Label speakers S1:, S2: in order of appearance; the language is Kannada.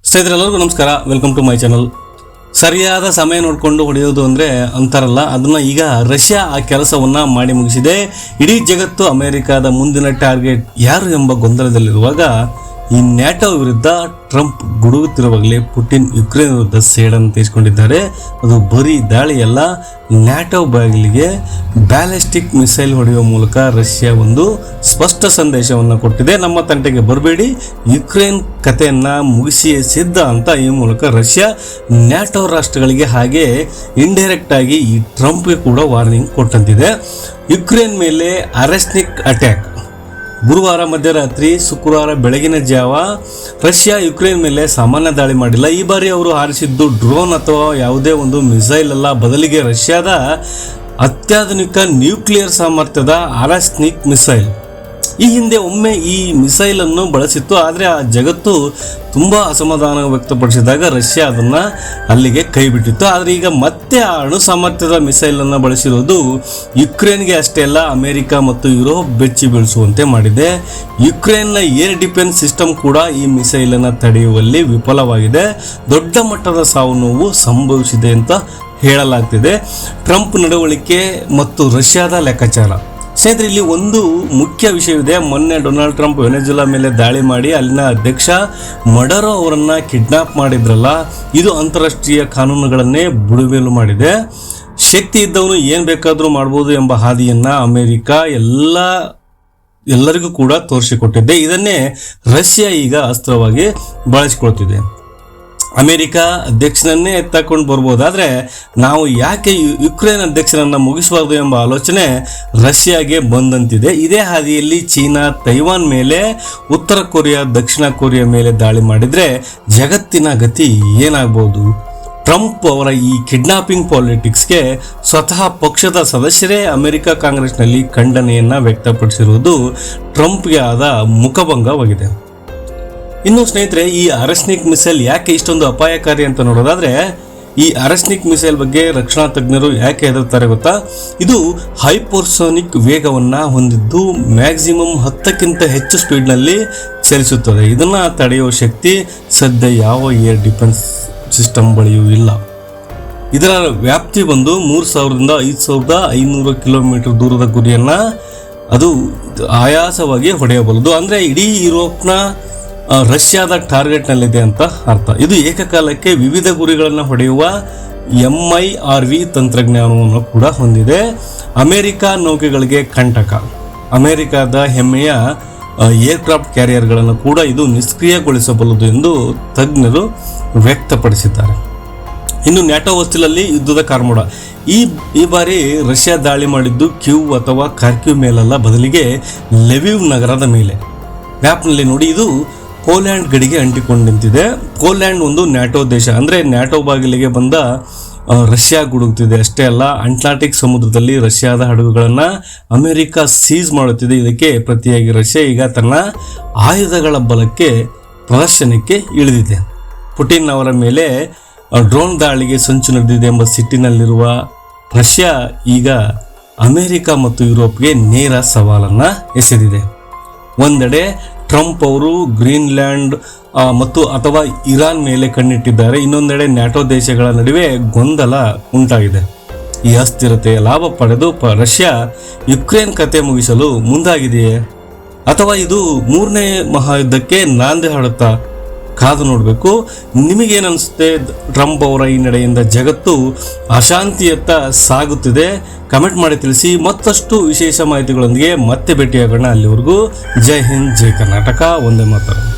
S1: ಸ್ನೇಹಿತರೆಲ್ಲರಿಗೂ ನಮಸ್ಕಾರ, ವೆಲ್ಕಮ್ ಟು ಮೈ ಚಾನಲ್. ಸರಿಯಾದ ಸಮಯ ನೋಡಿಕೊಂಡು ಹೊಡೆಯೋದು ಅಂದರೆ ಅಂತಾರಲ್ಲ, ಅದನ್ನು ಈಗ ರಷ್ಯಾ ಆ ಕೆಲಸವನ್ನು ಮಾಡಿ ಮುಗಿಸಿದೆ. ಇಡೀ ಜಗತ್ತು ಅಮೆರಿಕದ ಮುಂದಿನ ಟಾರ್ಗೆಟ್ ಯಾರು ಎಂಬ ಗೊಂದಲದಲ್ಲಿರುವಾಗ ಈ ನ್ಯಾಟೋ ವಿರುದ್ಧ ಟ್ರಂಪ್ ಗುಡುಗುತ್ತಿರುವಾಗಲೇ ಪುಟಿನ್ ಯುಕ್ರೇನ್ ವಿರುದ್ಧ ಸೇಡನ್ನು ತೀರಿಸಿಕೊಂಡಿದ್ದಾರೆ. ಅದು ಬರೀ ದಾಳಿಯಲ್ಲ, ನ್ಯಾಟೋ ಬಾಗಿಲಿಗೆ ಬ್ಯಾಲಿಸ್ಟಿಕ್ ಮಿಸೈಲ್ ಹೊಡೆಯುವ ಮೂಲಕ ರಷ್ಯಾ ಒಂದು ಸ್ಪಷ್ಟ ಸಂದೇಶವನ್ನು ಕೊಟ್ಟಿದೆ. ನಮ್ಮ ತಂಟೆಗೆ ಬರಬೇಡಿ, ಯುಕ್ರೇನ್ ಕಥೆಯನ್ನು ಮುಗಿಸಿಯೇ ಸಿದ್ಧ ಅಂತ ಈ ಮೂಲಕ ರಷ್ಯಾ ನ್ಯಾಟೋ ರಾಷ್ಟ್ರಗಳಿಗೆ ಹಾಗೆ ಇಂಡೈರೆಕ್ಟ್ ಆಗಿ ಈ ಟ್ರಂಪ್ಗೆ ಕೂಡ ವಾರ್ನಿಂಗ್ ಕೊಟ್ಟಂತಿದೆ. ಯುಕ್ರೇನ್ ಮೇಲೆ ಅರೆಸ್ನಿಕ್ ಅಟ್ಯಾಕ್ ಗುರುವಾರ ಮಧ್ಯರಾತ್ರಿ, ಶುಕ್ರವಾರ ಬೆಳಗಿನ ಜಾವ ರಷ್ಯಾ ಯುಕ್ರೇನ್ ಮೇಲೆ ಸಾಮಾನ್ಯ ದಾಳಿ ಮಾಡಿಲ್ಲ. ಈ ಬಾರಿ ಅವರು ಹಾರಿಸಿದ್ದು ಡ್ರೋನ್ ಅಥವಾ ಯಾವುದೇ ಒಂದು ಮಿಸೈಲ್ ಅಲ್ಲ, ಬದಲಿಗೆ ರಷ್ಯಾದ ಅತ್ಯಾಧುನಿಕ ನ್ಯೂಕ್ಲಿಯರ್ ಸಾಮರ್ಥ್ಯದ ಅರೆಸ್ನಿಕ್ ಮಿಸೈಲ್. ಈ ಹಿಂದೆ ಒಮ್ಮೆ ಈ ಮಿಸೈಲ್ ಅನ್ನು ಬಳಸಿತ್ತು, ಆದರೆ ಆ ಜಗತ್ತು ತುಂಬ ಅಸಮಾಧಾನ ವ್ಯಕ್ತಪಡಿಸಿದಾಗ ರಷ್ಯಾ ಅದನ್ನು ಅಲ್ಲಿಗೆ ಕೈ ಬಿಟ್ಟಿತ್ತು. ಆದರೆ ಈಗ ಮತ್ತೆ ಆ ಅಣು ಸಾಮರ್ಥ್ಯದ ಮಿಸೈಲನ್ನು ಬಳಸಿರೋದು ಯುಕ್ರೇನ್ಗೆ ಅಷ್ಟೇ ಅಲ್ಲ, ಅಮೆರಿಕ ಮತ್ತು ಯುರೋಪ್ ಬೆಚ್ಚಿ ಬೀಳಿಸುವಂತೆ ಮಾಡಿದೆ. ಯುಕ್ರೇನ್ನ ಏರ್ ಡಿಫೆನ್ಸ್ ಸಿಸ್ಟಮ್ ಕೂಡ ಈ ಮಿಸೈಲನ್ನು ತಡೆಯುವಲ್ಲಿ ವಿಫಲವಾಗಿದೆ. ದೊಡ್ಡ ಮಟ್ಟದ ಸಾವು ನೋವು ಸಂಭವಿಸಿದೆ ಅಂತ ಹೇಳಲಾಗ್ತಿದೆ. ಟ್ರಂಪ್ ನಡವಳಿಕೆ ಮತ್ತು ರಷ್ಯಾದ ಲೆಕ್ಕಾಚಾರ. ಸ್ನೇಹಿತರೆ, ಇಲ್ಲಿ ಒಂದು ಮುಖ್ಯ ವಿಷಯವಿದೆ. ಮೊನ್ನೆ ಡೊನಾಲ್ಡ್ ಟ್ರಂಪ್ ವೆನೆಜುಲಾ ಮೇಲೆ ದಾಳಿ ಮಾಡಿ ಅಲ್ಲಿನ ಅಧ್ಯಕ್ಷ ಮಡರೋ ಅವರನ್ನು ಕಿಡ್ನಾಪ್ ಮಾಡಿದ್ರಲ್ಲ, ಇದು ಅಂತಾರಾಷ್ಟ್ರೀಯ ಕಾನೂನುಗಳನ್ನೇ ಬುಡಮೇಲು ಮಾಡಿದೆ. ಶಕ್ತಿ ಇದ್ದವನು ಏನು ಬೇಕಾದರೂ ಮಾಡ್ಬೋದು ಎಂಬ ಹಾದಿಯನ್ನು ಅಮೆರಿಕ ಎಲ್ಲರಿಗೂ ಕೂಡ ತೋರಿಸಿಕೊಟ್ಟಿದ್ದೆ. ಇದನ್ನೇ ರಷ್ಯಾ ಈಗ ಅಸ್ತ್ರವಾಗಿ ಬಳಸಿಕೊಳ್ತಿದೆ. ಅಮೆರಿಕ ಅಧ್ಯಕ್ಷನನ್ನೇ ಎತ್ತಾಕೊಂಡು ಬರ್ಬೋದಾದರೆ ನಾವು ಯಾಕೆ ಯುಕ್ರೇನ್ ಅಧ್ಯಕ್ಷನನ್ನು ಮುಗಿಸಬಾರ್ದು ಎಂಬ ಆಲೋಚನೆ ರಷ್ಯಾಗೆ ಬಂದಂತಿದೆ. ಇದೇ ಹಾದಿಯಲ್ಲಿ ಚೀನಾ ತೈವಾನ್ ಮೇಲೆ, ಉತ್ತರ ಕೊರಿಯಾ ದಕ್ಷಿಣ ಕೊರಿಯಾ ಮೇಲೆ ದಾಳಿ ಮಾಡಿದರೆ ಜಗತ್ತಿನ ಗತಿ ಏನಾಗ್ಬೋದು? ಟ್ರಂಪ್ ಅವರ ಈ ಕಿಡ್ನಾಪಿಂಗ್ ಪಾಲಿಟಿಕ್ಸ್ಗೆ ಸ್ವತಃ ಪಕ್ಷದ ಸದಸ್ಯರೇ ಅಮೆರಿಕ ಕಾಂಗ್ರೆಸ್ನಲ್ಲಿ ಖಂಡನೆಯನ್ನು ವ್ಯಕ್ತಪಡಿಸಿರುವುದು ಟ್ರಂಪ್ಗೆ ಆದ ಮುಖಭಂಗವಾಗಿದೆ. ಇನ್ನು ಸ್ನೇಹಿತರೆ, ಈ ಅರೆಸ್ನಿಕ್ ಮಿಸೈಲ್ ಯಾಕೆ ಇಷ್ಟೊಂದು ಅಪಾಯಕಾರಿ ಅಂತ ನೋಡೋದಾದ್ರೆ, ಈ ಅರೆಸ್ನಿಕ್ ಮಿಸೈಲ್ ಬಗ್ಗೆ ರಕ್ಷಣಾ ತಜ್ಞರು ಯಾಕೆ ಹೆದರ್ತಾರೆ ಗೊತ್ತಾ? ಇದು ಹೈಪರ್ಸೋನಿಕ್ ವೇಗವನ್ನು ಹೊಂದಿದ್ದು ಮ್ಯಾಕ್ಸಿಮಮ್ 10ಕ್ಕಿಂತ ಹೆಚ್ಚು ಸ್ಪೀಡ್ನಲ್ಲಿ ಚಲಿಸುತ್ತದೆ. ಇದನ್ನು ತಡೆಯುವ ಶಕ್ತಿ ಸದ್ಯ ಯಾವ ಏರ್ ಡಿಫೆನ್ಸ್ ಸಿಸ್ಟಮ್ ಬಳಿಯೂ ಇಲ್ಲ. ಇದರ ವ್ಯಾಪ್ತಿ ಬಂದು 3000ರಿಂದ 5500 ಕಿಲೋಮೀಟರ್ ದೂರದ ಗುರಿಯನ್ನು ಅದು ಆಯಾಸವಾಗಿ ಹೊಡೆಯಬಲ್ಲದು. ಅಂದರೆ ಇಡೀ ಯುರೋಪ್ನ ರಷ್ಯಾದ ಟಾರ್ಗೆಟ್ನಲ್ಲಿದೆ ಅಂತ ಅರ್ಥ. ಇದು ಏಕಕಾಲಕ್ಕೆ ವಿವಿಧ ಗುರಿಗಳನ್ನು ಹೊಡೆಯುವ MIRV ತಂತ್ರಜ್ಞಾನವನ್ನು ಕೂಡ ಹೊಂದಿದೆ. ಅಮೆರಿಕ ನೌಕೆಗಳಿಗೆ ಕಂಟಕ. ಅಮೆರಿಕದ ಹೆಮ್ಮೆಯ ಏರ್ಕ್ರಾಫ್ಟ್ ಕ್ಯಾರಿಯರ್ಗಳನ್ನು ಕೂಡ ಇದು ನಿಷ್ಕ್ರಿಯಗೊಳಿಸಬಲ್ಲದು ಎಂದು ತಜ್ಞರು ವ್ಯಕ್ತಪಡಿಸಿದ್ದಾರೆ. ಇನ್ನು ನ್ಯಾಟೋ ಹೊಸ್ತಿಲಲ್ಲಿ ಯುದ್ಧದ ಕಾರ್ಮೋಡ. ಈ ಬಾರಿ ರಷ್ಯಾ ದಾಳಿ ಮಾಡಿದ್ದು ಕ್ಯೂ ಅಥವಾ ಕಾರ್ಕ್ಯೂ ಮೇಲಲ್ಲ, ಬದಲಿಗೆ ಲೆವಿವ್ ನಗರದ ಮೇಲೆ. ಮ್ಯಾಪ್ನಲ್ಲಿ ನೋಡಿ, ಇದು ಪೋಲ್ಯಾಂಡ್ ಗಡಿಗೆ ಅಂಟಿಕೊಂಡು ನಿಂತಿದೆ. ಪೋಲ್ಯಾಂಡ್ ಒಂದು ನ್ಯಾಟೋ ದೇಶ. ಅಂದರೆ ನ್ಯಾಟೋ ಬಾಗಿಲಿಗೆ ಬಂದ ರಷ್ಯಾ ಗುಡುಗುತ್ತಿದೆ. ಅಷ್ಟೇ ಅಲ್ಲ, ಅಟ್ಲಾಂಟಿಕ್ ಸಮುದ್ರದಲ್ಲಿ ರಷ್ಯಾದ ಹಡಗುಗಳನ್ನು ಅಮೆರಿಕ ಸೀಸ್ ಮಾಡುತ್ತಿದೆ. ಇದಕ್ಕೆ ಪ್ರತಿಯಾಗಿ ರಷ್ಯಾ ಈಗ ತನ್ನ ಆಯುಧಗಳ ಬಲಕ್ಕೆ ಪ್ರದರ್ಶನಕ್ಕೆ ಇಳಿದಿದೆ. ಪುಟಿನ್ ಅವರ ಮೇಲೆ ಡ್ರೋನ್ ದಾಳಿಗೆ ಸಂಚು ನಡೆದಿದೆ ಎಂಬ ಸಿಟ್ಟಿನಲ್ಲಿರುವ ರಷ್ಯಾ ಈಗ ಅಮೆರಿಕ ಮತ್ತು ಯುರೋಪ್ಗೆ ನೇರ ಸವಾಲನ್ನು ಎಸೆದಿದೆ. ಒಂದೆಡೆ ಟ್ರಂಪ್ ಅವರು ಗ್ರೀನ್ಲ್ಯಾಂಡ್ ಮತ್ತು ಅಥವಾ ಇರಾನ್ ಮೇಲೆ ಕಣ್ಣಿಟ್ಟಿದ್ದಾರೆ. ಇನ್ನೊಂದೆಡೆ ನ್ಯಾಟೋ ದೇಶಗಳ ನಡುವೆ ಗೊಂದಲ ಉಂಟಾಗಿದೆ. ಈ ಅಸ್ಥಿರತೆಯ ಲಾಭ ಪಡೆದು ರಷ್ಯಾ ಯುಕ್ರೇನ್ ಕತೆ ಮುಗಿಸಲು ಮುಂದಾಗಿದೆಯೇ, ಅಥವಾ ಇದು 3ನೇ ಮಹಾಯುದ್ಧಕ್ಕೆ ನಾಂದಿ ಹಾಡುತ್ತಾ? ಕಾದು ನೋಡಬೇಕು. ನಿಮಗೇನಿಸುತ್ತೆ? ಟ್ರಂಪ್ ಅವರ ಈ ನಡೆಯಿಂದ ಜಗತ್ತು ಅಶಾಂತಿಯತ್ತ ಸಾಗುತ್ತಿದೆ? ಕಮೆಂಟ್ ಮಾಡಿ ತಿಳಿಸಿ. ಮತ್ತಷ್ಟು ವಿಶೇಷ ಮಾಹಿತಿಗಳೊಂದಿಗೆ ಮತ್ತೆ ಭೇಟಿಯಾಗೋಣ. ಅಲ್ಲಿವರೆಗೂ ಜೈ ಹಿಂದ್, ಜೈ ಕರ್ನಾಟಕ, ವಂದೇ ಮಾತರಂ.